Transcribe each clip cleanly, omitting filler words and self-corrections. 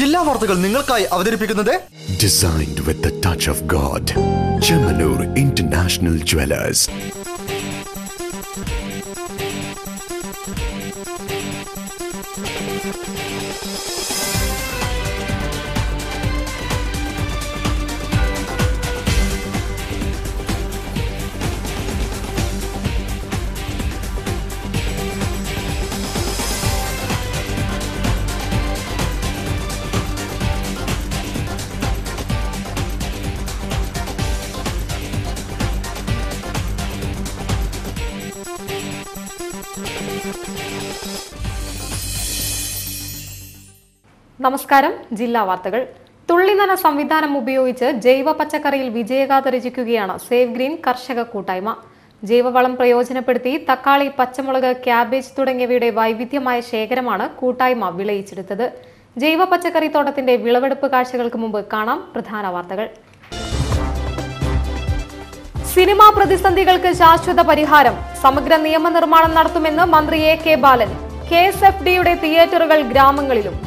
ജില്ലാ വാർത്തകൾ നിങ്ങൾക്കായി അവതരിപ്പിക്കുന്നത് Designed with the touch of God. Chemanur International Jewelers. നമസ്കാരം. ജില്ലാ വാർത്തകൾ. തുള്ളിനന സംവിധാനം ഉപയോഗിച്ച് ജൈവ പച്ചക്കറിയിൽ വിജയഗാഥ രചിക്കുകയാണ് സേവ് ഗ്രീൻ കർഷക കൂട്ടായ്മ. ജൈവവളം പ്രയോജനപ്പെടുത്തി തക്കാളി, പച്ചമുളക്, ക്യാബേജ് തുടങ്ങിയവയുടെ വൈവിധ്യമായ ശേഖരമാണ് കൂട്ടായ്മ വിളയിച്ചെടുത്തത്. ജൈവ പച്ചക്കറി തോട്ടത്തിന്റെ വിളവെടുപ്പ് കാഴ്ചകൾക്ക് മുമ്പ് കാണാം പ്രധാന വാർത്തകൾ. സിനിമാ പ്രതിസന്ധികൾക്ക് ശാശ്വത പരിഹാരം. സമഗ്ര നിയമനിർമ്മാണം നടത്തുമെന്ന് മന്ത്രി AK ബാലൻ. KSFDയുടെ തിയേറ്ററുകൾ ഗ്രാമങ്ങളിലും.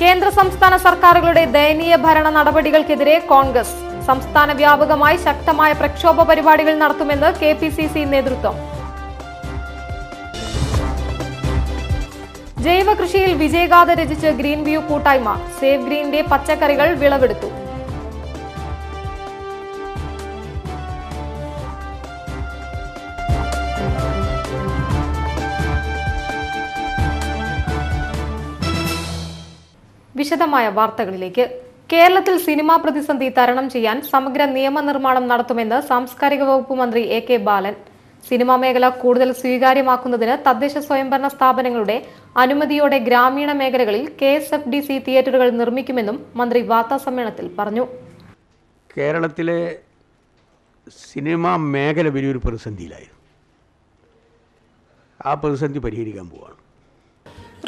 കേന്ദ്ര സംസ്ഥാന സർക്കാരുകളുടെ ദയനീയ ഭരണ നടപടികൾക്കെതിരെ കോൺഗ്രസ്. സംസ്ഥാന വ്യാപകമായി ശക്തമായ പ്രക്ഷോഭ പരിപാടികൾ നടത്തുമെന്ന് KPCC നേതൃത്വം. ജൈവ കൃഷിയിൽ വിജയഗാഥ രചിച്ച് ഗ്രീൻ വ്യൂ കൂട്ടായ്മ. സേവ് ഗ്രീന്റെ പച്ചക്കറികൾ വിളവെടുത്തു. വിശദമായ വാർത്തകളിലേക്ക്. കേരളത്തിൽ സിനിമാ പ്രതിസന്ധി തരണം ചെയ്യാൻ സമഗ്ര നിയമനിർമ്മാണം നടത്തുമെന്ന് സാംസ്കാരിക വകുപ്പ് മന്ത്രി AK ബാലൻ. സിനിമാ മേഖല കൂടുതൽ സ്വീകാര്യമാക്കുന്നതിന് തദ്ദേശ സ്വയംഭരണ സ്ഥാപനങ്ങളുടെ അനുമതിയോടെ ഗ്രാമീണ മേഖലകളിൽ KSFDC തിയേറ്ററുകൾ നിർമ്മിക്കുമെന്നും മന്ത്രി വാർത്താസമ്മേളനത്തിൽ പറഞ്ഞു. കേരളത്തിലെ സിനിമാ മേഖല വലിയൊരു പ്രതിസന്ധിയിലായിരുന്നു. ആ പ്രതിസന്ധി പരിഹരിക്കാൻ പോവുകയാണ്.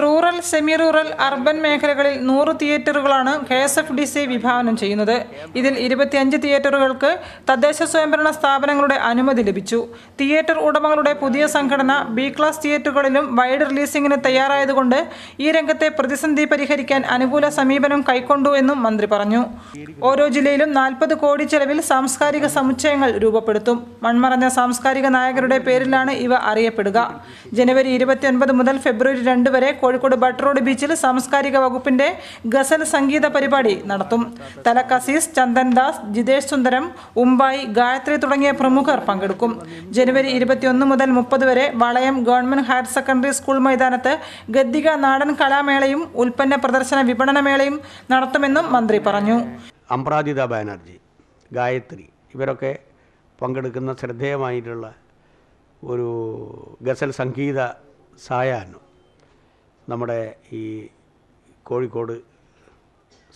റൂറൽ, സെമി റൂറൽ, അർബൻ മേഖലകളിൽ 100 തിയേറ്ററുകളാണ് KSFDC വിഭാവനം ചെയ്യുന്നത്. ഇതിൽ 25 തിയേറ്ററുകൾക്ക് തദ്ദേശ സ്വയംഭരണ സ്ഥാപനങ്ങളുടെ അനുമതി ലഭിച്ചു. തിയേറ്റർ ഉടമകളുടെ പുതിയ സംഘടന B ക്ലാസ് തിയേറ്ററുകളിലും വൈഡ് റിലീസിംഗിന് തയ്യാറായതുകൊണ്ട് ഈ രംഗത്തെ പ്രതിസന്ധി പരിഹരിക്കാൻ അനുകൂല സമീപനം കൈക്കൊണ്ടു എന്നും മന്ത്രി പറഞ്ഞു. ഓരോ ജില്ലയിലും 40 കോടി ചെലവിൽ സാംസ്കാരിക സമുച്ചയങ്ങൾ രൂപപ്പെടുത്തും. മൺമറഞ്ഞ സാംസ്കാരിക നായകരുടെ പേരിലാണ് ഇവ അറിയപ്പെടുക. ജനുവരി 29 മുതൽ ഫെബ്രുവരി 2 വരെ കോഴിക്കോട് ബട്ട് റോഡ് ബീച്ചിൽ സാംസ്കാരിക വകുപ്പിന്റെ ഗസൽ സംഗീത പരിപാടി നടത്തും. തലക് അസീസ്, ചന്ദൻ ദാസ്, ജിതേഷ് സുന്ദരം, ഉമ്പായി, ഗായത്രി തുടങ്ങിയ പ്രമുഖർ പങ്കെടുക്കും. ജനുവരി 21 മുതൽ 30 വരെ വളയം ഗവൺമെന്റ് ഹയർ സെക്കൻഡറി സ്കൂൾ മൈതാനത്ത് ഗദ്ദിക നാടൻ കലാമേളയും ഉൽപ്പന്ന പ്രദർശന വിപണന മേളയും നടത്തുമെന്നും മന്ത്രി പറഞ്ഞു. അംബ്രാജിത ബാനർജി, ഗായത്രി ഇവരൊക്കെ പങ്കെടുക്കുന്ന ശ്രദ്ധേയമായിട്ടുള്ള ഒരു ഗസൽ സംഗീത സായാഹ്നം നമ്മുടെ ഈ കോഴിക്കോട്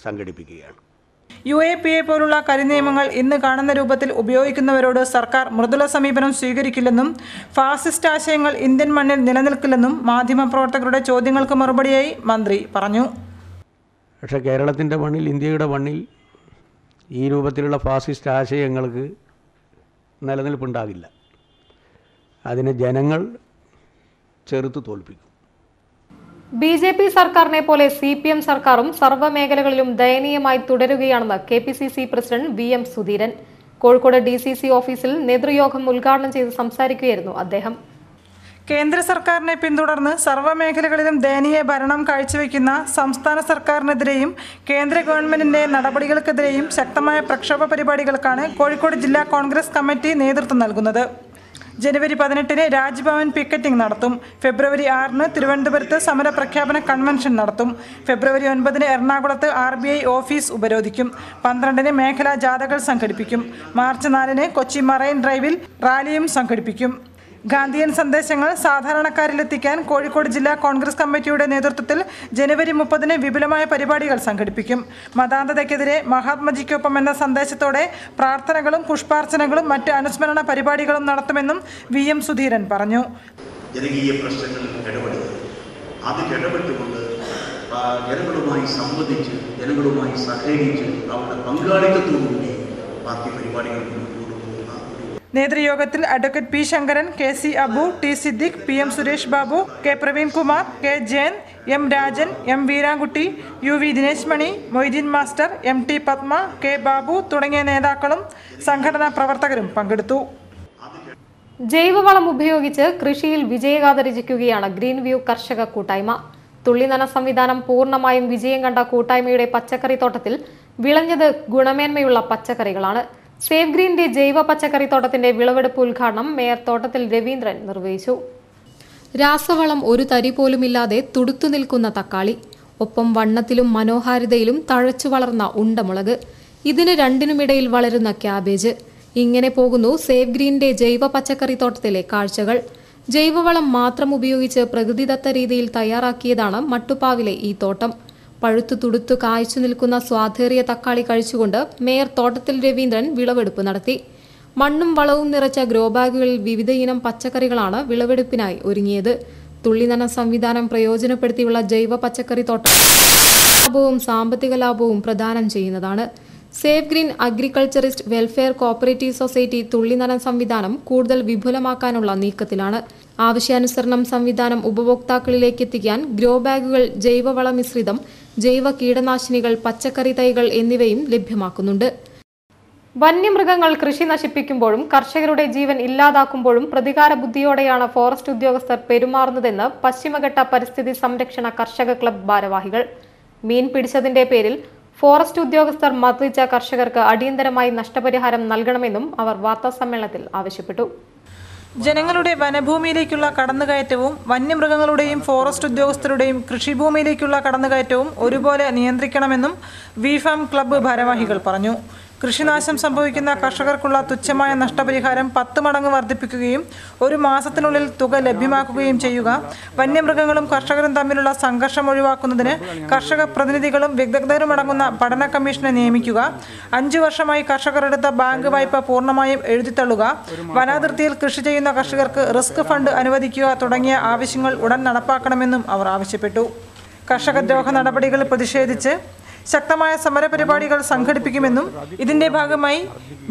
സംഘടിപ്പിക്കുകയാണ്. UAPA പോലുള്ള കരിനിയമങ്ങൾ ഇന്ന് കാണുന്ന രൂപത്തിൽ ഉപയോഗിക്കുന്നവരോട് സർക്കാർ മൃദുല സമീപനം സ്വീകരിക്കില്ലെന്നും ഫാസിസ്റ്റ് ആശയങ്ങൾ ഇന്ത്യൻ മണ്ണിൽ നിലനിൽക്കില്ലെന്നും മാധ്യമപ്രവർത്തകരുടെ ചോദ്യങ്ങൾക്ക് മറുപടിയായി മന്ത്രി പറഞ്ഞു. പക്ഷേ കേരളത്തിൻ്റെ മണ്ണിൽ, ഇന്ത്യയുടെ മണ്ണിൽ ഈ രൂപത്തിലുള്ള ഫാസിസ്റ്റ് ആശയങ്ങൾക്ക് നിലനിൽപ്പുണ്ടാകില്ല. അതിനെ ജനങ്ങൾ ചെറുത്ത് തോൽപ്പിക്കും. BJP സർക്കാരിനെ പോലെ CPM സർക്കാരും സർവ്വമേഖലകളിലും ദയനീയമായി തുടരുകയാണെന്ന് KPCC president VM Sudheeran. Kozhikode DCC ഓഫീസിൽ നേതൃയോഗം ഉദ്ഘാടനം ചെയ്ത് സംസാരിക്കുകയായിരുന്നു അദ്ദേഹം. കേന്ദ്ര സർക്കാരിനെ പിന്തുടർന്ന് സർവ്വമേഖലകളിലും ദയനീയ ഭരണം കാഴ്ചവെക്കുന്ന സംസ്ഥാന സർക്കാരിനെതിരെയും കേന്ദ്ര ഗവൺമെന്റിന്റെ നടപടികൾക്കെതിരെയും ശക്തമായ പ്രക്ഷോഭ പരിപാടികൾക്കാണ് കോഴിക്കോട് ജില്ലാ കോൺഗ്രസ് കമ്മിറ്റി നേതൃത്വം നൽകുന്നത്. ജനുവരി 18 രാജ്ഭവൻ പിക്കറ്റിംഗ് നടത്തും. ഫെബ്രുവരി 6 തിരുവനന്തപുരത്ത് സമര പ്രഖ്യാപന കൺവെൻഷൻ നടത്തും. ഫെബ്രുവരി 9 എറണാകുളത്ത് RBI ഓഫീസ് ഉപരോധിക്കും. 12 മേഖലാ ജാഥകൾ സംഘടിപ്പിക്കും. മാർച്ച് 4 കൊച്ചി മറൈൻ ഡ്രൈവിൽ റാലിയും സംഘടിപ്പിക്കും. ഗാന്ധിയൻ സന്ദേശങ്ങൾ സാധാരണക്കാരിലെത്തിക്കാൻ കോഴിക്കോട് ജില്ലാ കോൺഗ്രസ് കമ്മിറ്റിയുടെ നേതൃത്വത്തിൽ ജനുവരി 30 വിപുലമായ പരിപാടികൾ സംഘടിപ്പിക്കും. മതാന്ധതയ്ക്കെതിരെ മഹാത്മജിക്കൊപ്പം എന്ന സന്ദേശത്തോടെ പ്രാർത്ഥനകളും പുഷ്പാർച്ചനകളും മറ്റ് അനുസ്മരണ പരിപാടികളും നടത്തുമെന്നും VM സുധീരൻ പറഞ്ഞു. ജനകീയ പ്രശ്നങ്ങളിൽ ഇടപെട്ടുകൊണ്ട് ജനങ്ങളുമായി സംവദിച്ച്, ജനങ്ങളുമായി സഹകരിച്ച് അവരുടെ പങ്കാളിത്തത്തോടുകൂടി പാർട്ടി പരിപാടികൾ മുന്നോട്ട് പോകുന്ന നേതൃയോഗത്തിൽ advocate P Sankaran, K C Abu, T Siddique, P M Suresh Babu, K Praveenkumar, K Jayan, M Rajan, M Veerankutty, U V Dinesh Mani, Moideen master, M T Padma, K Babu തുടങ്ങിയ നേതാക്കളും സംഘടനാ പ്രവർത്തകരും പങ്കെടുത്തു. ജൈവവളം ഉപയോഗിച്ച് കൃഷിയിൽ വിജയഗാഥ രചിക്കുകയാണ് ഗ്രീൻ വ്യൂ കർഷക കൂട്ടായ്മ. തുള്ളിനന സംവിധാനം പൂർണ്ണമായും വിജയം കണ്ട കൂട്ടായ്മയുടെ പച്ചക്കറി തോട്ടത്തിൽ വിളഞ്ഞത് ഗുണമേന്മയുള്ള പച്ചക്കറികളാണ്. സേവ് ഗ്രീന്റെ ജൈവ പച്ചക്കറി തോട്ടത്തിന്റെ വിളവെടുപ്പ് ഉദ്ഘാടനം മേയർ തോട്ടത്തിൽ രവീന്ദ്രൻ നിർവഹിച്ചു. രാസവളം ഒരു തരി പോലുമില്ലാതെ തുടുത്തു നിൽക്കുന്ന തക്കാളി, ഒപ്പം വണ്ണത്തിലും മനോഹാരിതയിലും തഴച്ചു വളർന്ന ഉണ്ടമുളക്, ഇതിന് രണ്ടിനുമിടയിൽ വളരുന്ന ക്യാബേജ്. ഇങ്ങനെ പോകുന്നു സേവ് ഗ്രീന്റെ ജൈവ പച്ചക്കറി തോട്ടത്തിലെ കാഴ്ചകൾ. ജൈവവളം മാത്രം ഉപയോഗിച്ച് പ്രകൃതിദത്ത രീതിയിൽ തയ്യാറാക്കിയതാണ് മട്ടുപ്പാവിലെ ഈ തോട്ടം. പഴുത്തു തുടുത്തു കായ്ച്ചു നിൽക്കുന്ന സ്വാദേറിയ തക്കാളി കഴിച്ചുകൊണ്ട് മേയർ തോട്ടത്തിൽ രവീന്ദ്രൻ വിളവെടുപ്പ് നടത്തി. മണ്ണും വളവും നിറച്ച ഗ്രോ ബാഗുകളിൽ വിവിധ ഇനം പച്ചക്കറികളാണ് വിളവെടുപ്പിനായി ഒരുങ്ങിയത്. തുള്ളിനന സംവിധാനം പ്രയോജനപ്പെടുത്തിയുള്ള ജൈവ പച്ചക്കറി തോട്ടം ലാഭവും സാമ്പത്തിക ലാഭവും പ്രദാനം ചെയ്യുന്നതാണ്. Save green agriculturist welfare cooperative society തുള്ളിനന സംവിധാനം കൂടുതൽ വിപുലമാക്കാനുള്ള നീക്കത്തിലാണ്. ആവശ്യാനുസരണം സംവിധാനം ഉപഭോക്താക്കളിലേക്ക് എത്തിക്കാൻ ഗ്രോ ബാഗുകൾ, ജൈവവള മിശ്രിതം, ജൈവ കീടനാശിനികൾ, പച്ചക്കറി തൈകൾ എന്നിവയും ലഭ്യമാക്കുന്നുണ്ട്. വന്യമൃഗങ്ങൾ കൃഷി നശിപ്പിക്കുമ്പോഴും കർഷകരുടെ ജീവൻ ഇല്ലാതാക്കുമ്പോഴും പ്രതികാര ബുദ്ധിയോടെയാണ് ഫോറസ്റ്റ് ഉദ്യോഗസ്ഥർ പെരുമാറുന്നതെന്ന് പശ്ചിമഘട്ട പരിസ്ഥിതി സംരക്ഷണ കർഷക ക്ലബ് ഭാരവാഹികൾ. മീൻ പിടിച്ചതിന്റെ പേരിൽ ഫോറസ്റ്റ് ഉദ്യോഗസ്ഥർ മർദ്ദിച്ച കർഷകർക്ക് അടിയന്തരമായി നഷ്ടപരിഹാരം നൽകണമെന്നും അവർ വാർത്താസമ്മേളനത്തിൽ ആവശ്യപ്പെട്ടു. ജനങ്ങളുടെ വനഭൂമിയിലേക്കുള്ള കടന്നുകയറ്റവും വന്യമൃഗങ്ങളുടെയും ഫോറസ്റ്റ് ഉദ്യോഗസ്ഥരുടെയും കൃഷിഭൂമിയിലേക്കുള്ള കടന്നുകയറ്റവും ഒരുപോലെ നിയന്ത്രിക്കണമെന്നും വിഫാം ക്ലബ്ബ് ഭാരവാഹികൾ പറഞ്ഞു. കൃഷിനാശം സംഭവിക്കുന്ന കർഷകർക്കുള്ള തുച്ഛമായ നഷ്ടപരിഹാരം 10 മടങ്ങ് വർദ്ധിപ്പിക്കുകയും 1 മാസത്തിനുള്ളിൽ തുക ലഭ്യമാക്കുകയും ചെയ്യുക, വന്യമൃഗങ്ങളും കർഷകരും തമ്മിലുള്ള സംഘർഷം ഒഴിവാക്കുന്നതിന് കർഷക പ്രതിനിധികളും വിദഗ്ധരുമടങ്ങുന്ന പഠന കമ്മീഷനെ നിയമിക്കുക, 5 വർഷമായി കർഷകർ എടുത്ത ബാങ്ക് വായ്പ പൂർണ്ണമായും എഴുതിത്തള്ളുക, വനാതിർത്തിയിൽ കൃഷി ചെയ്യുന്ന കർഷകർക്ക് റിസ്ക് ഫണ്ട് അനുവദിക്കുക തുടങ്ങിയ ആവശ്യങ്ങൾ ഉടൻ നടപ്പാക്കണമെന്നും അവർ ആവശ്യപ്പെട്ടു. കർഷകദ്രോഹ നടപടികളിൽ പ്രതിഷേധിച്ച് ശക്തമായ സമരപരിപാടികൾ സംഘടിപ്പിക്കുമെന്നും ഇതിന്റെ ഭാഗമായി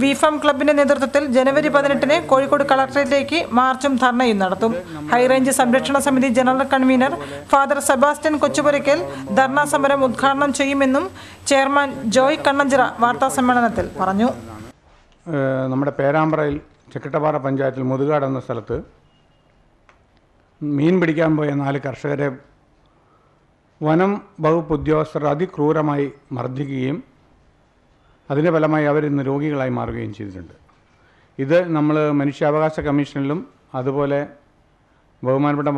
വിഫാം ക്ലബിന്റെ നേതൃത്വത്തിൽ ജനുവരി 18-ന് കോഴിക്കോട് കളക്ടറേറ്റിലേക്ക് മാർച്ചും ധർണയും നടത്തും. ഹൈറേഞ്ച് സംരക്ഷണ സമിതി general convener father Sebastian Kochupurakkal dharna സമരം ഉദ്ഘാടനം ചെയ്യുമെന്നും ചെയർമാൻ ജോയ് കണ്ണഞ്ചിറ വാർത്താസമ്മേളനത്തിൽ പറഞ്ഞു. നമ്മുടെ പേരാമ്പ്രയിൽ ചെക്കിട്ടപ്പാറ പഞ്ചായത്തിൽ മുതുകാട് എന്ന സ്ഥലത്ത് മീൻ പിടിക്കാൻ പോയ 4 കർഷകരെ വനം വകുപ്പ് ഉദ്യോഗസ്ഥർ അതിക്രൂരമായി മർദ്ദിക്കുകയും അതിൻ്റെ ഫലമായി അവർ ഇന്ന് രോഗികളായി മാറുകയും ചെയ്തിട്ടുണ്ട്. ഇത് നമ്മൾ മനുഷ്യാവകാശ കമ്മീഷനിലും അതുപോലെ ബഹുമാനപ്പെട്ട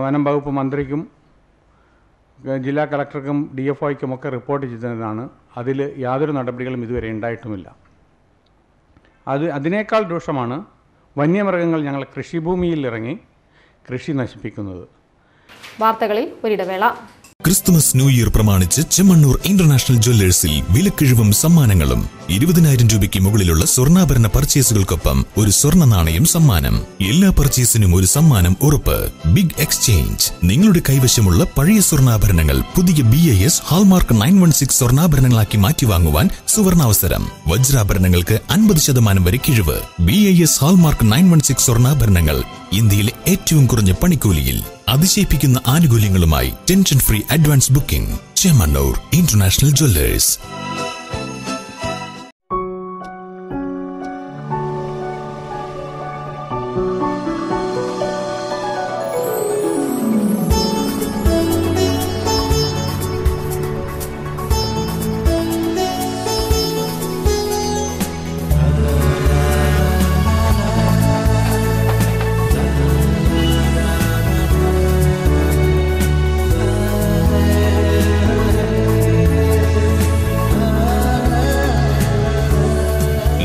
വനം വകുപ്പ് മന്ത്രിക്കും ജില്ലാ കളക്ടർക്കും DFOയ്ക്കുമൊക്കെ റിപ്പോർട്ട് ചെയ്തതാണ്. അതിൽ യാതൊരു നടപടികളും ഇതുവരെ ഉണ്ടായിട്ടുമില്ല. അതിനേക്കാൾ ദോഷമാണ് വന്യമൃഗങ്ങൾ ഞങ്ങൾ കൃഷിഭൂമിയിൽ ഇറങ്ങി കൃഷി നശിപ്പിക്കുന്നത്. വാർത്തകളിൽ ഒരിടവേള. ക്രിസ്തുമസ് ന്യൂ ഇയർ പ്രമാണിച്ച് ചെമ്മണ്ണൂർ ഇന്റർനാഷണൽ ജ്വല്ലേഴ്സിൽ വിലക്കിഴിവും സമ്മാനങ്ങളും. 20,000 രൂപയ്ക്ക് മുകളിലുള്ള സ്വർണ്ണാഭരണ പർച്ചേസുകൾക്കൊപ്പം ഒരു സ്വർണ്ണ നാണയം സമ്മാനം. എല്ലാ പർച്ചേസിനും ഒരു സമ്മാനം ഉറപ്പ്. Big exchange. നിങ്ങളുടെ കൈവശമുള്ള പഴയ സ്വർണ്ണാഭരണങ്ങൾ പുതിയ BIS ഹാൾമാർക്ക് 916 സ്വർണ്ണാഭരണങ്ങളാക്കി മാറ്റിവാങ്ങുവാൻ സുവർണാവസരം. വജ്രാഭരണങ്ങൾക്ക് 50% വരെ കിഴിവ്. BIS ഹാൾമാർക്ക് 916 സ്വർണ്ണാഭരണങ്ങൾ ഇന്ത്യയിലെ ഏറ്റവും കുറഞ്ഞ പണിക്കൂലിയിൽ അതിശയിപ്പിക്കുന്ന ആനുകൂല്യങ്ങളുമായി tension free advance booking. Chemmanur international jewellers.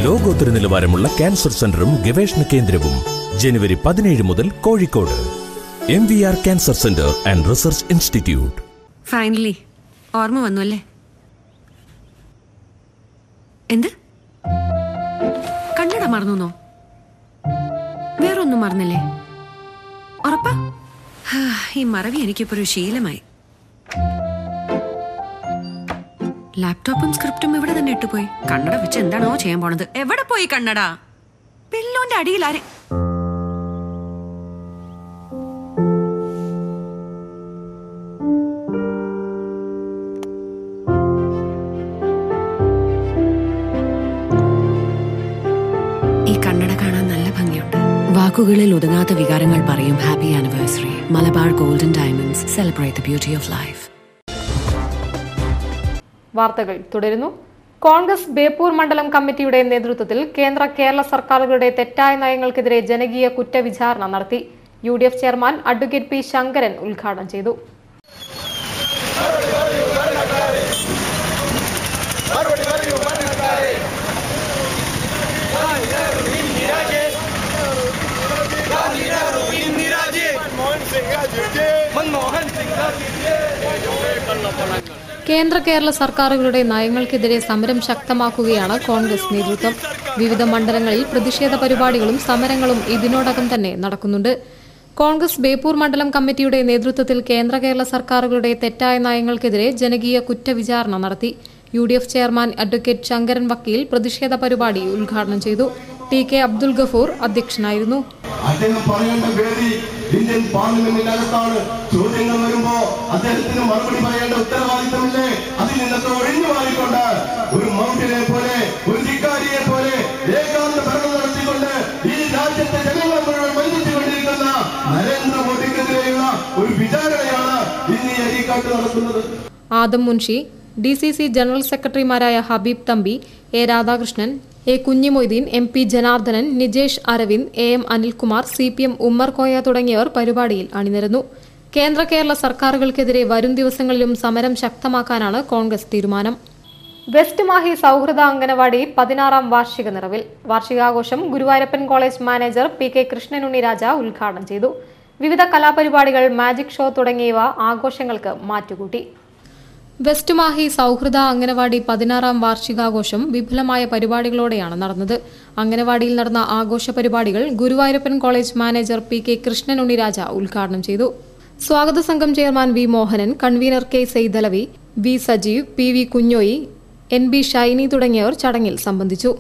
ലോകോത്തര നിലവാരമുള്ള ക്യാൻസർ സെന്ററും ഗവേഷണ കേന്ദ്രവും ജനുവരി 17 മുതൽ Kozhikode. MVR cancer centre and research institute. Finally ഓർമ്മ വന്നു അല്ലേ? എന്ത് കണ്ണട മറന്നോ? വേറൊന്നും മറന്നില്ലേ? ഉറപ്പാ? ഈ മറവി എനിക്കിപ്പോ ഒരു ശീലമായി. ലാപ്ടോപ്പും സ്ക്രിപ്റ്റും ഇവിടെ തന്നെ ഇട്ടുപോയി. കണ്ണട വെച്ച് എന്താണോ ചെയ്യാൻ പോണത്? എവിടെ പോയി കണ്ണട? പില്ലോന്റെ അടിയിൽ ആരെ ഈ കണ്ണട കാണാൻ നല്ല ഭംഗിയുണ്ട്. വാക്കുകളിൽ ഒതുങ്ങാത്ത വികാരങ്ങൾ പറയും. Happy anniversary. Malabar golden diamonds. Celebrate the beauty of life. വാർത്തകൾ തുടരുന്നു. കോൺഗ്രസ് ബേപ്പൂർ മണ്ഡലം കമ്മിറ്റിയുടെ നേതൃത്വത്തിൽ കേന്ദ്ര കേരള സർക്കാരുകളുടെ തെറ്റായ നയങ്ങൾക്കെതിരെ ജനകീയ കുറ്റവിചാരണ നടത്തി. UDF chairman advocate P Sankaran ഉദ്ഘാടനം ചെയ്തു. കേന്ദ്ര കേരള സർക്കാരുകളുടെ നയങ്ങൾക്കെതിരെ സമരം ശക്തമാക്കുകയാണ് കോൺഗ്രസ് നേതൃത്വം. വിവിധ മണ്ഡലങ്ങളിൽ പ്രതിഷേധ പരിപാടികളും സമരങ്ങളും ഇതിനോടകം തന്നെ നടക്കുന്നുണ്ട്. കോൺഗ്രസ് ബേപ്പൂർ മണ്ഡലം കമ്മിറ്റിയുടെ നേതൃത്വത്തിൽ കേന്ദ്ര കേരള സർക്കാരുകളുടെ തെറ്റായ നയങ്ങൾക്കെതിരെ ജനകീയ കുറ്റവിചാരണ നടത്തി. UDF ചെയർമാൻ അഡ്വക്കേറ്റ് ശങ്കരൻ വക്കീൽ പ്രതിഷേധ പരിപാടി ഉദ്ഘാടനം ചെയ്തു. TK അബ്ദുൽ ഗഫൂർ അധ്യക്ഷനായിരുന്നു. അദ്ദേഹം പറയേണ്ട വേദി ഇന്ത്യൻ പാർലമെന്റിനകത്താണ്. ചോദ്യങ്ങൾ വരുമ്പോ അദ്ദേഹത്തിന് മറുപടി പറയേണ്ട ഉത്തരവാദിത്തമില്ലേ? അതിൽ നിന്നൊക്കെ ഒഴിഞ്ഞു മാറിക്കൊണ്ട് ഒരു മൗഢ്യനെ പോലെ, ഒരു ധിക്കാരിയെ പോലെ ഏകാന്ത ഭരണം നടത്തിക്കൊണ്ട് ഈ രാജ്യത്തെ ജനങ്ങളെ മുഴുവൻ വഞ്ചിച്ചുകൊണ്ടിരിക്കുന്ന നരേന്ദ്രമോദിക്കെതിരെയുള്ള ഒരു വിചാരണയാണ് ഇന്ന് ഈ അരിക്കാട്ട് നടക്കുന്നത്. ആദം മുൻഷി, DCC ജനറൽ സെക്രട്ടറിമാരായ Habib Thampi, A Radhakrishnan, A Kunhimoideen, MP Janardhanan, Nijesh Aravind, AM Anilkumar, CPM Ummer Koya തുടങ്ങിയവർ പരിപാടിയിൽ അണിനിരന്നു. കേന്ദ്ര കേരള സർക്കാരുകൾക്കെതിരെ വരും ദിവസങ്ങളിലും സമരം ശക്തമാക്കാനാണ് കോൺഗ്രസ് തീരുമാനം. വെസ്റ്റ് മാഹി സൗഹൃദ അംഗനവാടി 16ാം വാർഷിക നിറവിൽ. വാർഷികാഘോഷം Guruvayurappan college manager PK Krishnanunni Raja ഉദ്ഘാടനം ചെയ്തു. വിവിധ കലാപരിപാടികൾ, മാജിക് ഷോ തുടങ്ങിയവ ആഘോഷങ്ങൾക്ക് മാറ്റുകൂട്ടി. വെസ്റ്റ് മാഹി സൗഹൃദ അംഗനവാടി 16ാം വാർഷികാഘോഷം വിപുലമായ പരിപാടികളോടെയാണ് നടന്നത്. അംഗനവാടിയിൽ നടന്ന ആഘോഷ പരിപാടികൾ Guruvayurappan college manager PK Krishnanunni Raja ഉദ്ഘാടനം ചെയ്തു. സ്വാഗത സംഘം chairman V Mohanan, convener K Saidalavi, V Sajeev, PV Kunjoyi, NB Shiny തുടങ്ങിയവർ ചടങ്ങിൽ സംബന്ധിച്ചു.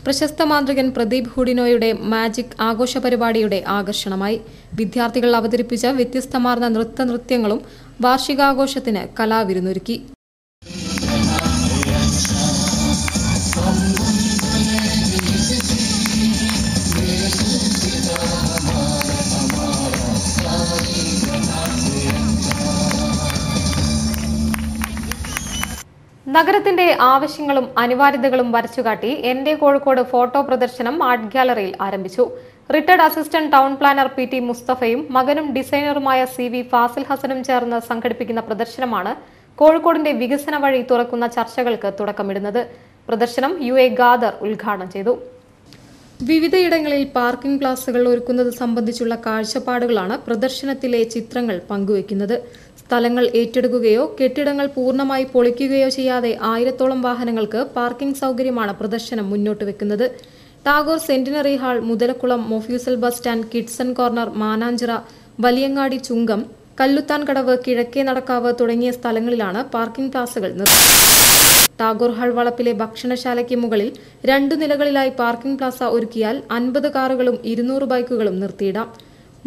പ്രശസ്ത മാന്ത്രികൻ പ്രദീപ് ഹുഡിനോയുടെ മാജിക് ആഘോഷ പരിപാടിയുടെ ആകർഷണമായി. വിദ്യാർത്ഥികൾ അവതരിപ്പിച്ച വ്യത്യസ്തമാർന്ന നൃത്യങ്ങളും വാർഷികാഘോഷത്തിന് കലാവിരുന്നൊരുക്കി. നഗരത്തിന്റെ ആവശ്യങ്ങളും അനിവാര്യതകളും വരച്ചുകാട്ടി എന്റെ കോഴിക്കോട് ഫോട്ടോ പ്രദർശനം ആർട്ട് ഗാലറിയിൽ ആരംഭിച്ചു. Retired assistant town planar PT മുസ്തഫയും മകനും ഡിസൈനറുമായ CV ഫാസിൽ ഹസനും ചേർന്ന് സംഘടിപ്പിക്കുന്ന പ്രദർശനമാണ് കോഴിക്കോടിന്റെ വികസന വഴി തുറക്കുന്ന ചർച്ചകൾക്ക് തുടക്കമിടുന്നത്. പ്രദർശനം UA ഖാദർ ഉദ്ഘാടനം ചെയ്തു. വിവിധയിടങ്ങളിൽ പാർക്കിംഗ് പ്ലാസകൾ ഒരുക്കുന്നത് സംബന്ധിച്ചുള്ള കാഴ്ചപ്പാടുകളാണ് പ്രദർശനത്തിലെ ചിത്രങ്ങൾ പങ്കുവയ്ക്കുന്നത്. സ്ഥലങ്ങൾ ഏറ്റെടുക്കുകയോ കെട്ടിടങ്ങൾ പൂർണ്ണമായി പൊളിക്കുകയോ ചെയ്യാതെ 1000ഓളം വാഹനങ്ങൾക്ക് പാർക്കിംഗ് സൗകര്യമാണ് പ്രദർശനം മുന്നോട്ട് വെക്കുന്നത്. Tagore centenary hall, Muthalakulam, mofussil bus stand, Kidson corner, Mananchira, Valiyangadi Chungam, Kalluthan Kadavu, Kizhakke Nadakkavu തുടങ്ങിയ സ്ഥലങ്ങളിലാണ് പാർക്കിംഗ് പ്ലാസകൾ നിർമ്മിച്ചത്. ടാഗോർ ഹാൾ വളപ്പിലെ ഭക്ഷണശാലയ്ക്ക് മുകളിൽ 2 നിലകളിലായി പാർക്കിംഗ് പ്ലാസ ഒരുക്കിയാൽ 50 കാറുകളും 200 ബൈക്കുകളും നിർത്തിയിടാം.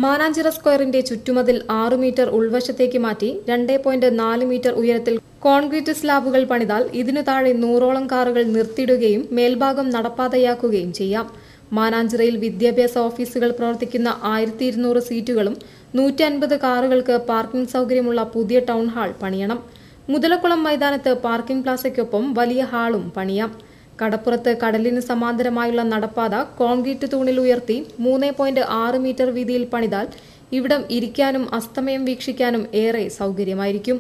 മാനാഞ്ചിറ സ്ക്വയറിന്റെ ചുറ്റുമതിൽ 6 മീറ്റർ ഉൾവശത്തേക്ക് മാറ്റി 2.4 മീറ്റർ ഉയരത്തിൽ കോൺക്രീറ്റ് സ്ലാബുകൾ പണിതാൽ ഇതിനു താഴെ 100ഓളം കാറുകൾ നിർത്തിയിടുകയും മേൽഭാഗം നടപ്പാതയാക്കുകയും ചെയ്യാം. മാനാഞ്ചിറയിൽ വിദ്യാഭ്യാസ ഓഫീസുകൾ പ്രവർത്തിക്കുന്ന 1200 സീറ്റുകളും 150 കാറുകൾക്ക് പാർക്കിംഗ് സൗകര്യമുള്ള പുതിയ ടൗൺ ഹാൾ പണിയണം. മുതലക്കുളം മൈതാനത്ത് പാർക്കിംഗ് പ്ലാസയ്ക്കൊപ്പം വലിയ ഹാളും പണിയാം. കടപ്പുറത്ത് കടലിന് സമാന്തരമായുള്ള നടപ്പാത കോൺക്രീറ്റ് തൂണിൽ ഉയർത്തി 3.6 മീറ്റർ വീതിയിൽ പണിതാൽ ഇവിടം ഇരിക്കാനും അസ്തമയം വീക്ഷിക്കാനും ഏറെ സൗകര്യമായിരിക്കും.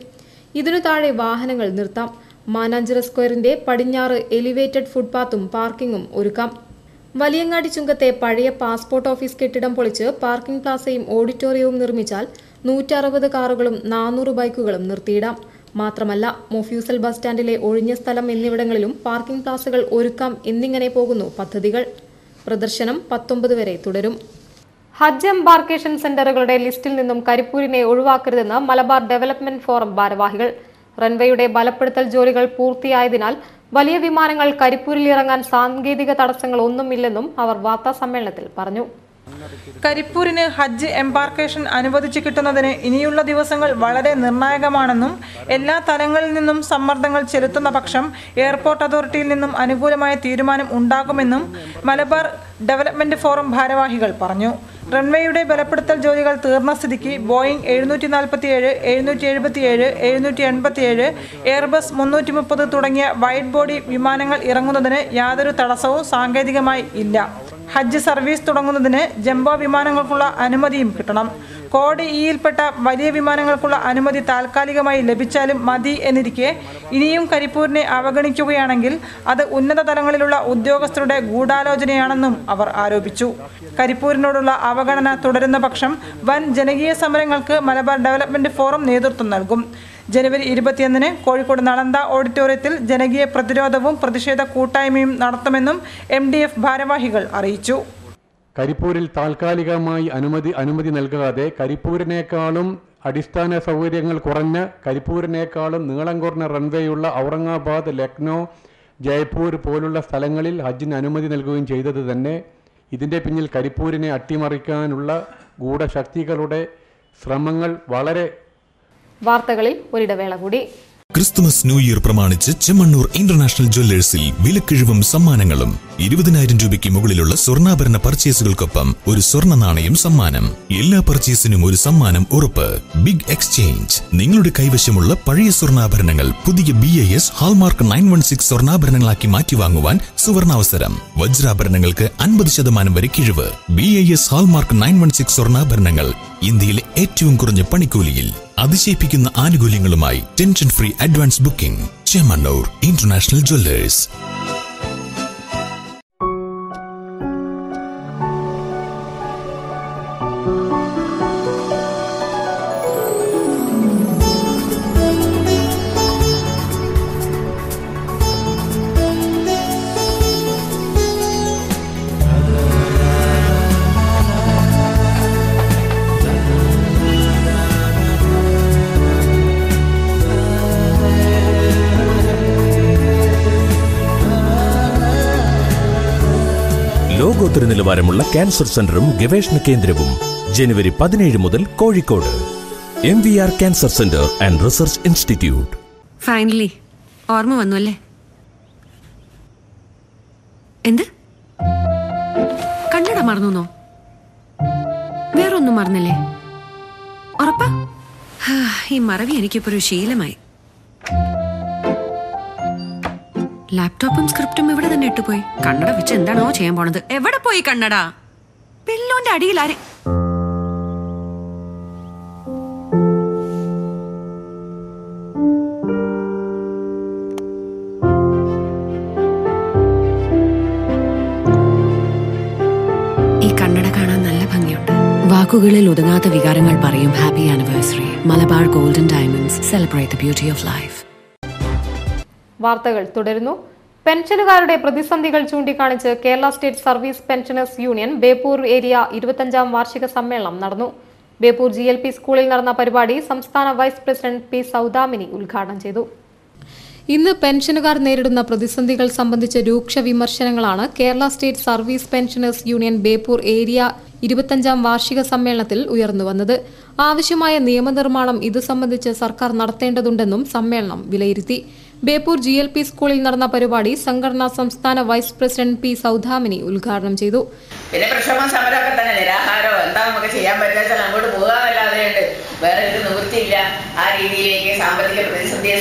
ഇതിനു താഴെ വാഹനങ്ങൾ നിർത്താം. മാനാഞ്ചിറ സ്ക്വയറിന്റെ പടിഞ്ഞാറ് എലിവേറ്റഡ് ഫുട്പാത്തും പാർക്കിംഗും ഒരുക്കാം. വലിയങ്ങാടി ചുങ്കത്തെ പഴയ പാസ്പോർട്ട് ഓഫീസ് കെട്ടിടം പൊളിച്ച് പാർക്കിംഗ് പ്ലാസയും ഓഡിറ്റോറിയവും നിർമ്മിച്ചാൽ 160 കാറുകളും 400 ബൈക്കുകളും നിർത്തിയിടാം. മാത്രമല്ല, മൊഫ്യൂസൽ ബസ് സ്റ്റാൻഡിലെ ഒഴിഞ്ഞ സ്ഥലം എന്നിവിടങ്ങളിലും പാർക്കിംഗ് പ്ലാസകൾ ഒരുക്കാം എന്നിങ്ങനെ പോകുന്നു പദ്ധതികൾ. പ്രദർശനം 19 വരെ തുടരും. ഹജ്ജ് എംബാർക്കേഷൻ സെന്ററുകളുടെ ലിസ്റ്റിൽ നിന്നും കരിപ്പൂരിനെ ഒഴിവാക്കരുതെന്ന് മലബാർ ഡെവലപ്മെന്റ് ഫോറം ഭാരവാഹികൾ. റൺവേയുടെ ബലപ്പെടുത്തൽ ജോലികൾ പൂർത്തിയായതിനാൽ വലിയ വിമാനങ്ങൾ കരിപ്പൂരിൽ ഇറങ്ങാൻ സാങ്കേതിക തടസ്സങ്ങൾ ഒന്നുമില്ലെന്നും അവർ വാർത്താസമ്മേളനത്തിൽ പറഞ്ഞു. കരിപ്പൂരിന് ഹജ്ജ് എംബാർക്കേഷൻ അനുവദിച്ചു കിട്ടുന്നതിന് ഇനിയുള്ള ദിവസങ്ങൾ വളരെ നിർണായകമാണെന്നും എല്ലാ തലങ്ങളിൽ നിന്നും സമ്മർദ്ദങ്ങൾ ചെലുത്തുന്ന പക്ഷം എയർപോർട്ട് അതോറിറ്റിയിൽ നിന്നും അനുകൂലമായ തീരുമാനം ഉണ്ടാകുമെന്നും മലബാർ ഡെവലപ്മെന്റ് ഫോറം ഭാരവാഹികൾ പറഞ്ഞു. റൺവേയുടെ ബലപ്പെടുത്തൽ ജോലികൾ തീർന്ന സ്ഥിതിക്ക് ബോയിംഗ് 747, 777, 787, എയർബസ് 330 തുടങ്ങിയ വൈഡ് ബോഡി വിമാനങ്ങൾ ഇറങ്ങുന്നതിന് യാതൊരു തടസ്സവും സാങ്കേതികമായി ഇല്ല. ഹജ്ജ് സർവീസ് തുടങ്ങുന്നതിന് ജംബോ വിമാനങ്ങൾക്കുള്ള അനുമതിയും കിട്ടണം. കോഡ് ഇയിൽപ്പെട്ട വലിയ വിമാനങ്ങൾക്കുള്ള അനുമതി താൽക്കാലികമായി ലഭിച്ചാലും മതി എന്നിരിക്കെ ഇനിയും കരിപ്പൂരിനെ അവഗണിക്കുകയാണെങ്കിൽ അത് ഉന്നത തലങ്ങളിലുള്ള ഉദ്യോഗസ്ഥരുടെ ഗൂഢാലോചനയാണെന്നും അവർ ആരോപിച്ചു. കരിപ്പൂരിനോടുള്ള അവഗണന തുടരുന്ന പക്ഷം വൻ ജനകീയ സമരങ്ങൾക്ക് മലബാർ ഡെവലപ്മെന്റ് ഫോറം നേതൃത്വം നൽകും. ജനുവരി 21 കോഴിക്കോട് നളന്ദ ഓഡിറ്റോറിയത്തിൽ ജനകീയ പ്രതിരോധവും പ്രതിഷേധ കൂട്ടായ്മയും നടത്തുമെന്നും MDF ഭാരവാഹികൾ അറിയിച്ചു. കരിപ്പൂരിൽ താൽക്കാലികമായി അനുമതി നൽകാതെ കരിപ്പൂരിനേക്കാളും അടിസ്ഥാന സൗകര്യങ്ങൾ കുറഞ്ഞ കരിപ്പൂരിനേക്കാളും നീളം കുറഞ്ഞ റൺവേയുള്ള ഔറംഗാബാദ്, ലക്നോ, ജയ്പൂർ പോലുള്ള സ്ഥലങ്ങളിൽ ഹജ്ജിന് അനുമതി നൽകുകയും ചെയ്തത് തന്നെ ഇതിൻ്റെ പിന്നിൽ കരിപ്പൂരിനെ അട്ടിമറിക്കാനുള്ള ഗൂഢശക്തികളുടെ ശ്രമങ്ങൾ വളരെ. വാർത്തകളിൽ ഒരിടവേള കൂടി. ക്രിസ്തുമസ് ന്യൂ ഇയർ പ്രമാണിച്ച് ചെമ്മണ്ണൂർ ഇന്റർനാഷണൽ ജ്വല്ലേഴ്സിൽ വിലക്കിഴിവും സമ്മാനങ്ങളും. 20,000 രൂപയ്ക്ക് മുകളിലുള്ള സ്വർണ്ണാഭരണ പർച്ചേസുകൾക്കൊപ്പം ഒരു സ്വർണ്ണ നാണയം സമ്മാനം. എല്ലാ പർച്ചേസിനും ഒരു സമ്മാനം ഉറപ്പ്. Big exchange. നിങ്ങളുടെ കൈവശമുള്ള പഴയ സ്വർണ്ണാഭരണങ്ങൾ പുതിയ BIS ഹാൾമാർക്ക് 916 സ്വർണ്ണാഭരണങ്ങളാക്കി മാറ്റിവാങ്ങുവാൻ സുവർണാവസരം. വജ്രാഭരണങ്ങൾക്ക് 50% വരെ കിഴിവ്. BIS ഹാൾമാർക്ക് 916 സ്വർണ്ണാഭരണങ്ങൾ ഇന്ത്യയിലെ ഏറ്റവും കുറഞ്ഞ പണിക്കൂലിയിൽ അതിശയിപ്പിക്കുന്ന ആനുകൂല്യങ്ങളുമായി tension free advance booking. Chemmanur international jewellers. ലോകോത്തര നിലവാരമുള്ള ക്യാൻസർ സെന്ററും ഗവേഷണ കേന്ദ്രവും ജനുവരി 17 മുതൽ Kozhikode. MVR cancer centre and research institute. Finally ഓർമ്മ വന്നു അല്ലേ? എന്ത് കണ്ണട മറന്നോ? വേറൊന്നും മറന്നില്ലേ? ഉറപ്പാ? ഈ മറവി എനിക്കിപ്പോ ഒരു ശീലമായി. ലാപ്ടോപ്പും സ്ക്രിപ്റ്റും ഇവിടെ തന്നെ ഇട്ടുപോയി. കണ്ണട വെച്ച് എന്താണോ ചെയ്യാൻ പോണത്? എവിടെ പോയി കണ്ണട? പില്ലോന്റെ അടിയിൽ ആരെ? ഈ കണ്ണട കാണാൻ നല്ല ഭംഗിയുണ്ട്. വാക്കുകളിൽ ഒതുങ്ങാത്ത വികാരങ്ങൾ പറയും happy anniversary. Malabar golden diamonds. Celebrate the beauty of life. വാർത്തകൾ തുടരുന്നു. പെൻഷനുകാരുടെ പ്രതിസന്ധികൾ ചൂണ്ടിക്കാണിച്ച് Kerala state service pensioners union Beypore area 25ാം വാർഷിക സമ്മേളനം നടന്നു. ബേപ്പൂർ GLP സ്കൂളിൽ നടന്ന പരിപാടി സംസ്ഥാന വൈസ് പ്രസിഡന്റ് P. സൗദാമിനി ഉദ്ഘാടനം ചെയ്തു. ഇന്ന് പെൻഷനുകാർ നേരിടുന്ന പ്രതിസന്ധികൾ സംബന്ധിച്ച രൂക്ഷ വിമർശനങ്ങളാണ് Kerala state service pensioners union Beypore area 25ാം വാർഷിക സമ്മേളനത്തിൽ ഉയർന്നുവന്നത്. ആവശ്യമായ നിയമനിർമ്മാണം ഇത് സംബന്ധിച്ച് സർക്കാർ നടത്തേണ്ടതുണ്ടെന്നും സമ്മേളനം വിലയിരുത്തി. ബേപ്പൂർ GLP സ്കൂളിൽ നടന്ന പരിപാടി സംഘടനാ സംസ്ഥാന വൈസ് പ്രസിഡന്റ് P. സൗദാമിനി ഉദ്ഘാടനം ചെയ്തു. പിന്നെ പ്രക്ഷോഭം സമരമൊക്കെ തന്നെ, നിരാഹാരോ എന്താ നമുക്ക് ചെയ്യാൻ പറ്റുക, അങ്ങോട്ട് പോകാനല്ലാതെ വേറെ ഒരു നിവൃത്തിയില്ല. ആ രീതിയിലേക്ക് സാമ്പത്തിക പ്രതിസന്ധിയെ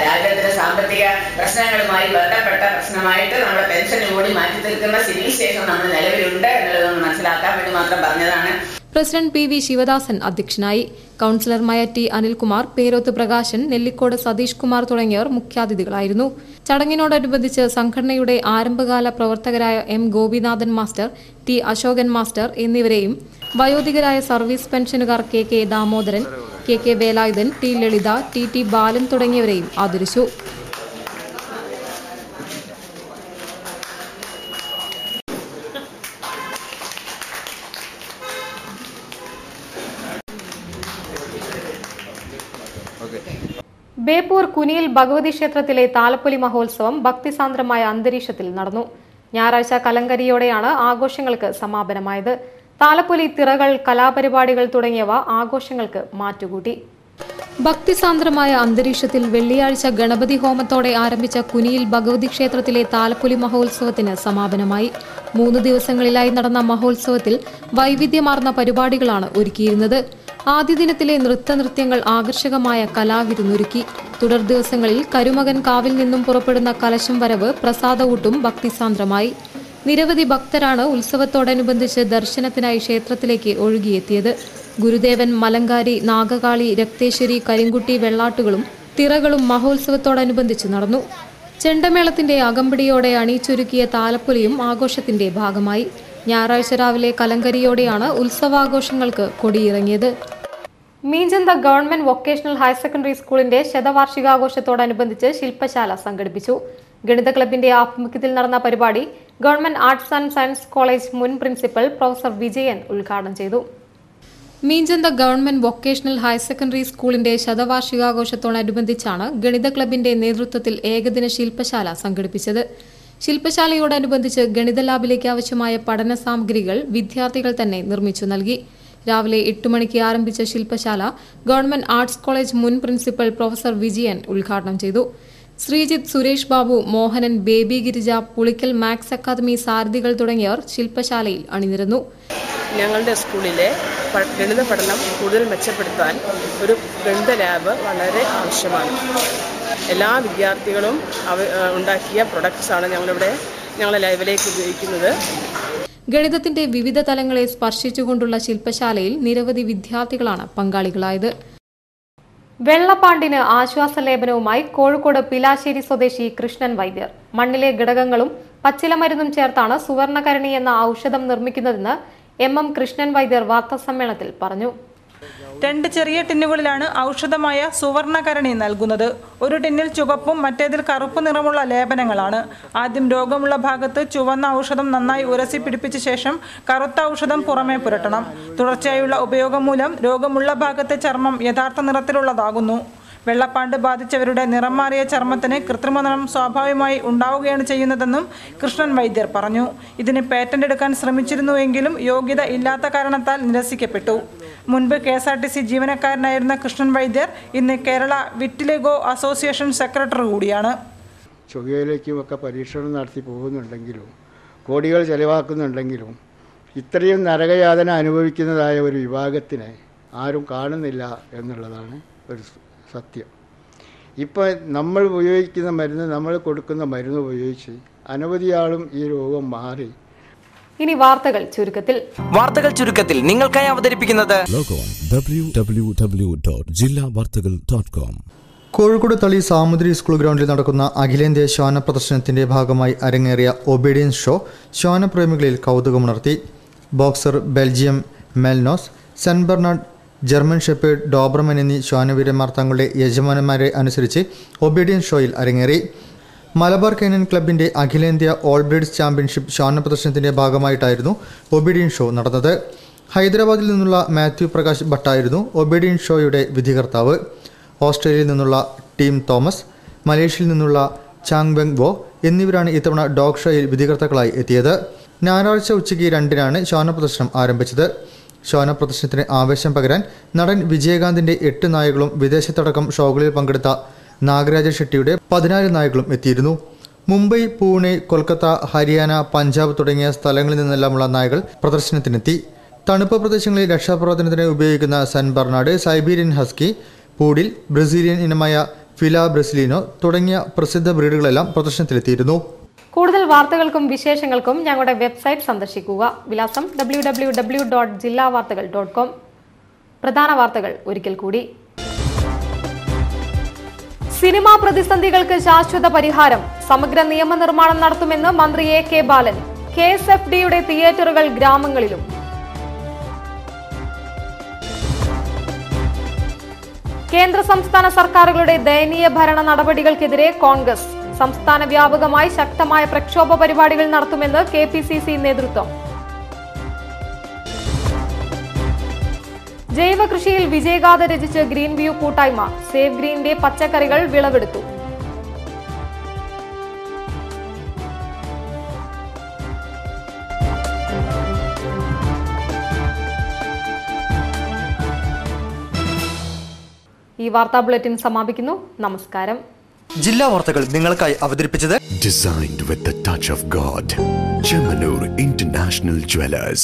രാജ്യത്തിന്റെ സാമ്പത്തിക പ്രശ്നങ്ങളുമായി ബന്ധപ്പെട്ട പ്രശ്നമായിട്ട് നമ്മുടെ പെൻഷൻ കൂടി മാറ്റി തീർക്കുന്ന സിവിൽ സ്റ്റേഷൻ നമ്മൾ നിലവിലുണ്ട് എന്നുള്ളതൊന്ന് മനസ്സിലാക്കാൻ വേണ്ടി മാത്രം പറഞ്ഞതാണ്. പ്രസിഡന്റ് PV ശിവദാസൻ അധ്യക്ഷനായി. കൌൺസിലർമാരായ T. അനിൽകുമാർ, പേരോത്ത് പ്രകാശൻ, നെല്ലിക്കോട് സതീഷ് കുമാർ തുടങ്ങിയവർ മുഖ്യാതിഥികളായിരുന്നു. ചടങ്ങിനോടനുബന്ധിച്ച് സംഘടനയുടെ ആരംഭകാല പ്രവർത്തകരായ M. Gopinathan master, T. Ashokan master എന്നിവരെയും വയോധികരായ സർവീസ് പെൻഷനുകാർ KK Damodaran, KK Velayudhan, T. Lalitha, TT Balan തുടങ്ങിയവരെയും ആദരിച്ചു. ബേപ്പൂർ കുനിയിൽ ഭഗവതി ക്ഷേത്രത്തിലെ താലപ്പൊലി മഹോത്സവം ഭക്തിസാന്ദ്രമായ അന്തരീക്ഷത്തിൽ നടന്നു. ഞായറാഴ്ച കലങ്കരിയോടെയാണ് ആഘോഷങ്ങൾക്ക് സമാപനമായത്. താലപ്പൊലി, തിറകൾ, കലാപരിപാടികൾ തുടങ്ങിയവ ആഘോഷങ്ങൾക്ക് മാറ്റുകൂട്ടി. ഭക്തിസാന്ദ്രമായ അന്തരീക്ഷത്തിൽ വെള്ളിയാഴ്ച ഗണപതി ഹോമത്തോടെ ആരംഭിച്ച കുനിയിൽ ഭഗവതി ക്ഷേത്രത്തിലെ താലപ്പൊലി മഹോത്സവത്തിന് സമാപനമായി. 3 ദിവസങ്ങളിലായി നടന്ന മഹോത്സവത്തിൽ വൈവിധ്യമാർന്ന പരിപാടികളാണ് ഒരുക്കിയിരുന്നത്. ആദ്യ ദിനത്തിലെ നൃത്തനൃത്യങ്ങൾ ആകർഷകമായ കലാവിരുന്നൊരുക്കി. തുടർ ദിവസങ്ങളിൽ കരുമകൻ കാവിൽ നിന്നും പുറപ്പെടുന്ന കലശം വരവ്, പ്രസാദഊട്ടും ഭക്തിസാന്ദ്രമായി. നിരവധി ഭക്തരാണ് ഉത്സവത്തോടനുബന്ധിച്ച് ദർശനത്തിനായി ക്ഷേത്രത്തിലേക്ക് ഒഴുകിയെത്തിയത്. ഗുരുദേവൻ, മലങ്കാരി, നാഗകാളി, രക്തേശ്വരി, കരിങ്കുട്ടി വെള്ളാട്ടുകളും തിറകളും മഹോത്സവത്തോടനുബന്ധിച്ച് നടന്നു. ചെണ്ടമേളത്തിന്റെ അകമ്പടിയോടെ അണിയിച്ചൊരുക്കിയ താലപ്പൊലിയും ആഘോഷത്തിന്റെ ഭാഗമായി. ഞായറാഴ്ച രാവിലെ കലങ്കരിയോടെയാണ് ഉത്സവാഘോഷങ്ങൾക്ക് കൊടിയിറങ്ങിയത്. മീഞ്ചന്ത ഗവൺമെന്റ് വൊക്കേഷണൽ ഹയർ സെക്കൻഡറി സ്കൂളിന്റെ ശതവാർഷികാഘോഷത്തോടനുബന്ധിച്ച് ശില്പശാല സംഘടിപ്പിച്ചു. ഗണിത ക്ലബിന്റെ ആഭിമുഖ്യത്തിൽ നടന്ന പരിപാടി government arts and science college മുൻ പ്രിൻസിപ്പൽ പ്രൊഫസർ വിജയൻ ഉദ്ഘാടനം ചെയ്തു. മീഞ്ചന്ത ഗവൺമെന്റ് വൊക്കേഷണൽ ഹയർ സെക്കൻഡറി സ്കൂളിന്റെ ശതവാർഷികാഘോഷത്തോടനുബന്ധിച്ചാണ് ഗണിത ക്ലബിന്റെ നേതൃത്വത്തിൽ ഏകദിന ശില്പശാല സംഘടിപ്പിച്ചത്. ശില്പശാലയോടനുബന്ധിച്ച് ഗണിത ലാബിലേക്ക് ആവശ്യമായ പഠന സാമഗ്രികൾ വിദ്യാർത്ഥികൾ തന്നെ നിർമ്മിച്ചു നൽകി. രാവിലെ 8 മണിക്ക് ആരംഭിച്ച ശില്പശാല ഗവൺമെന്റ് ആർട്സ് കോളേജ് മുൻ പ്രിൻസിപ്പൽ പ്രൊഫസർ വിജയൻ ഉദ്ഘാടനം ചെയ്തു. ശ്രീജിത്ത്, സുരേഷ് ബാബു, മോഹനൻ, ബേബി ഗിരിജ, പുളിക്കൽ മാത്സ് അക്കാദമി സാരഥികൾ തുടങ്ങിയവർ ശില്പശാലയിൽ അണിനിരന്നു. ഞങ്ങളുടെ സ്കൂളിലെ ഗണിത പഠനം കൂടുതൽ മെച്ചപ്പെടുത്താൻ ഒരു ഗണിത ലാബ് വളരെ ആവശ്യമാണ്. എല്ലാ വിദ്യാർത്ഥികളും ഉണ്ടാക്കിയ പ്രൊഡക്ട്സാണ് ഞങ്ങളുടെ ലാബിലേക്ക് ഉപയോഗിക്കുന്നത്. ഗണിതത്തിന്റെ വിവിധ തലങ്ങളെ സ്പർശിച്ചുകൊണ്ടുള്ള ശില്പശാലയിൽ നിരവധി വിദ്യാർത്ഥികളാണ് പങ്കാളികളായത്. വെള്ളപ്പാണ്ടിന് ആശ്വാസലേപനവുമായി കോഴിക്കോട് പിലാശ്ശേരി സ്വദേശി കൃഷ്ണൻ വൈദ്യർ. മണ്ണിലെ ഘടകങ്ങളും പച്ചിലമരുന്നും ചേർത്താണ് സുവർണകരണി എന്ന ഔഷധം നിർമ്മിക്കുന്നതെന്ന് എം കൃഷ്ണൻ വൈദ്യർ വാർത്താസമ്മേളനത്തിൽ പറഞ്ഞു. 2 ചെറിയ ടിന്നുകളിലാണ് ഔഷധമായ സുവർണകരണി നൽകുന്നത്. ഒരു ടിന്നിൽ ചുവപ്പും മറ്റേതിൽ കറുപ്പ് നിറമുള്ള ലേപനങ്ങളാണ്. ആദ്യം രോഗമുള്ള ഭാഗത്ത് ചുവന്ന ഔഷധം നന്നായി ഉരസി പിടിപ്പിച്ച ശേഷം കറുത്ത ഔഷധം പുറമേ പുരട്ടണം. തുടർച്ചയായുള്ള ഉപയോഗം മൂലം രോഗമുള്ള ഭാഗത്തെ ചർമ്മം യഥാർത്ഥ നിറത്തിലുള്ളതാകുന്നു. വെള്ളപ്പാണ്ട് ബാധിച്ചവരുടെ നിറം മാറിയ ചർമ്മത്തിന് കൃത്രിമ നിറം സ്വാഭാവികമായി ഉണ്ടാവുകയാണ് ചെയ്യുന്നതെന്നും കൃഷ്ണൻ വൈദ്യർ പറഞ്ഞു. ഇതിന് പേറ്റന്റ് എടുക്കാൻ ശ്രമിച്ചിരുന്നുവെങ്കിലും യോഗ്യത ഇല്ലാത്ത കാരണത്താൽ നിരസിക്കപ്പെട്ടു. മുൻപ് KSRTC ജീവനക്കാരനായിരുന്ന കൃഷ്ണൻ വൈദ്യർ ഇന്ന് കേരള വിറ്റിലിഗോ അസോസിയേഷൻ സെക്രട്ടറി കൂടിയാണ്. ചൊവ്വയിലേക്കുമൊക്കെ പരീക്ഷണം നടത്തി പോകുന്നുണ്ടെങ്കിലും കോടികൾ ചെലവാക്കുന്നുണ്ടെങ്കിലും ഇത്രയും നരകയാതന അനുഭവിക്കുന്നതായ ഒരു വിഭാഗത്തിനെ ആരും കാണുന്നില്ല എന്നുള്ളതാണ് ഒരു സത്യം. ഇപ്പോൾ നമ്മൾ ഉപയോഗിക്കുന്ന മരുന്ന്, നമ്മൾ കൊടുക്കുന്ന മരുന്ന് ഉപയോഗിച്ച് അനവധി ആളും ഈ രോഗം മാറി. ഇനി വാർത്തകൾ ചുരുക്കത്തിൽ നിങ്ങൾക്കായി അവതരിപ്പിക്കുന്നത് www.jillavartagal.com. കോഴിക്കോട് തളി സാമുദ്രി സ്കൂൾ ഗ്രൗണ്ടിൽ നടക്കുന്ന അഖിലേന്ത്യാ ശ്വാന പ്രദർശനത്തിന്റെ ഭാഗമായി അരങ്ങേറിയ ഒബീഡിയൻസ് ഷോ ശ്വാനപ്രേമികളിൽ കൗതുകമുണർത്തി. Boxer, Belgium Malinois, saint Bernard, German shepherd, Doberman എന്നീ ശ്വാനവീരന്മാർ തങ്ങളുടെ യജമാനന്മാരെ അനുസരിച്ച് ഒബീഡിയൻസ് ഷോയിൽ അരങ്ങേറി. മലബാർ കൈനൻ ക്ലബിന്റെ അഖിലേന്ത്യാ ഓൾ ബ്രീഡ്സ് ചാമ്പ്യൻഷിപ്പ് ശ്വാന പ്രദർശനത്തിന്റെ ഭാഗമായിട്ടായിരുന്നു ഒബീഡിയൻസ് ഷോ നടന്നത്. ഹൈദരാബാദിൽ നിന്നുള്ള മാത്യു പ്രകാശ് ഭട്ടായിരുന്നു ഒബീഡിയൻസ് ഷോയുടെ വിധികർത്താവ്. ഓസ്ട്രേലിയയിൽ നിന്നുള്ള ടീം തോമസ്, മലേഷ്യയിൽ നിന്നുള്ള ചാങ് വെങ് വോ എന്നിവരാണ് ഇത്തവണ ഡോഗ് ഷോയിൽ വിധികർത്താക്കളായി എത്തിയത്. ഞായറാഴ്ച ഉച്ചയ്ക്ക് 2-നാണ് ശ്വാന പ്രദർശനം ആരംഭിച്ചത്. ശ്വാന പ്രദർശനത്തിന് ആവേശം പകരാൻ നടൻ വിജയകാന്തിന്റെ 8 നായകളും വിദേശത്തടക്കം ഷോകളിൽ പങ്കെടുത്ത നാഗരാജ ഷെട്ടിയുടെ 14 നായകളും എത്തിയിരുന്നു. മുംബൈ, പൂനെ, കൊൽക്കത്ത, ഹരിയാന, പഞ്ചാബ് തുടങ്ങിയ സ്ഥലങ്ങളിൽ നിന്നെല്ലാമുള്ള നായകൾ പ്രദർശനത്തിനെത്തി. തണുപ്പ് പ്രദേശങ്ങളിൽ രക്ഷാപ്രവർത്തനത്തിന് ഉപയോഗിക്കുന്ന saint Bernard, Siberian husky, poodle, Brazilian ഇനമായ ഫില ബ്രസിലിനോ തുടങ്ങിയ പ്രസിദ്ധ ബ്രീഡുകളെല്ലാം പ്രദർശനത്തിലെത്തിയിരുന്നു. കൂടുതൽ വാർത്തകൾക്കും വിശേഷങ്ങൾക്കും ഞങ്ങളുടെ വെബ്സൈറ്റ് സന്ദർശിക്കുക. വിലാസം www.jillavartagal.com. പ്രധാന വാർത്തകൾ ഒരിക്കൽ കൂടി. സിനിമാ പ്രതിസന്ധികൾക്ക് ശാശ്വത പരിഹാരം, സമഗ്ര നിയമനിർമ്മാണം നടത്തുമെന്ന് മന്ത്രി AK ബാലൻ. KSFDയുടെ തിയേറ്ററുകൾ ഗ്രാമങ്ങളിലും. കേന്ദ്ര സംസ്ഥാന സർക്കാരുകളുടെ ദയനീയ ഭരണ നടപടികൾക്കെതിരെ കോൺഗ്രസ്. സംസ്ഥാന വ്യാപകമായി ശക്തമായ പ്രക്ഷോഭ പരിപാടികൾ നടത്തുമെന്ന് KPCC നേതൃത്വം. ജൈവ കൃഷിയിൽ വിജയഗാഥ രചിച്ച് ഗ്രീൻ വ്യൂ കൂട്ടായ്മ. സേവ് ഗ്രീനിന്റെ പച്ചക്കറികൾ വിളവെടുത്തു. ഈ വാർത്താ ബുള്ളറ്റിൻ സമാപിക്കുന്നു. നമസ്കാരം. ജില്ലാ വാർത്തകൾ നിങ്ങൾക്കായി അവതരിപ്പിച്ചത് Designed with the touch of God. Chemanur International Jewelers.